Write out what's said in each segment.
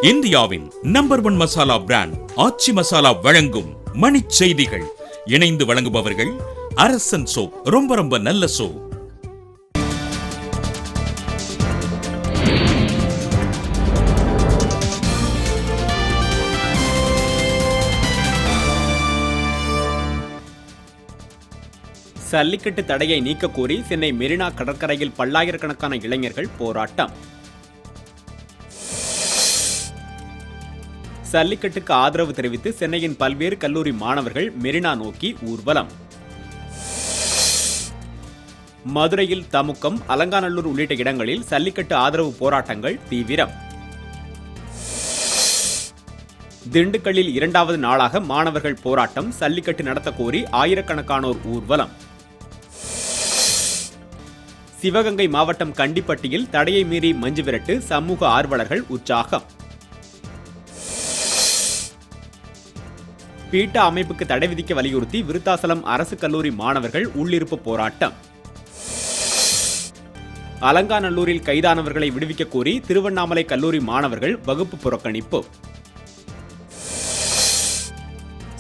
இந்தியாவின் number 1 masala brand ஆச்சி மசாலா வழங்கும் மணிச் செய்திகள். இணைந்து வழங்குபவர்கள் அரசன் சோப். ரொம்ப ரொம்ப நல்ல சோப். சல்லிக்கட்டு தடையை நீக்க கோரி சென்னை மெரினா கடற்கரையில் பல்லாயிரக்கணக்கான இளைஞர்கள் போராட்டம். சல்லிக்கட்டுக்கு ஆதரவு தெரிவித்து சென்னையின் பல்வேறு கல்லூரி மாணவர்கள் மெரினா நோக்கி ஊர்வலம். மதுரையில் தமுக்கம், அலங்காநல்லூர் உள்ளிட்ட இடங்களில் சல்லிக்கட்டு ஆதரவு போராட்டங்கள் தீவிரம். திண்டுக்கல்லில் 2வது நாளாக மாணவர்கள் போராட்டம். சல்லிக்கட்டு நடத்த கோரி ஆயிரக்கணக்கானோர் ஊர்வலம். சிவகங்கை மாவட்டம் கண்டிப்பட்டியில் தடையை மீறி மஞ்சு விரட்டு. சமூக ஆர்வலர்கள் உற்சாகம். பீட்டா அமைப்புக்கு தடை விதிக்க வலியுறுத்தி விருத்தாசலம் அரசு கல்லூரி மாணவர்கள் உள்ளிருப்பு போராட்டம். அலங்காநல்லூரில் கைதானவர்களை விடுவிக்க கோரி திருவண்ணாமலை கல்லூரி மாணவர்கள் வகுப்பு புறக்கணிப்பு.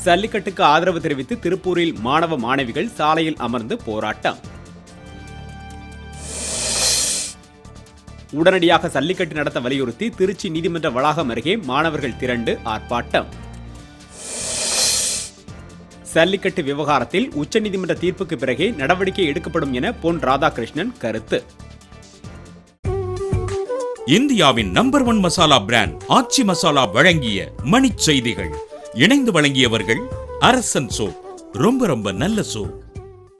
சல்லிக்கட்டுக்கு ஆதரவு தெரிவித்து திருப்பூரில் மாணவ மாணவிகள் சாலையில் அமர்ந்து போராட்டம். உடனடியாக சல்லிக்கட்டு நடத்த வலியுறுத்தி திருச்சி நீதிமன்ற வளாகம் அருகே மாணவர்கள் திரண்டு ஆர்ப்பாட்டம். சல்லிக்கட்டு விவகாரத்தில் உச்சநீதிமன்ற தீர்ப்புக்கு பிறகே நடவடிக்கை எடுக்கப்படும் என பொன் ராதாகிருஷ்ணன் கருத்து. இந்தியாவின் நம்பர் 1 மசாலா பிராண்ட் ஆச்சி மசாலா வழங்கிய மணிச் செய்திகள். இணைந்து வழங்கியவர்கள் அரசன் சோப். ரொம்ப ரொம்ப நல்ல சோப்.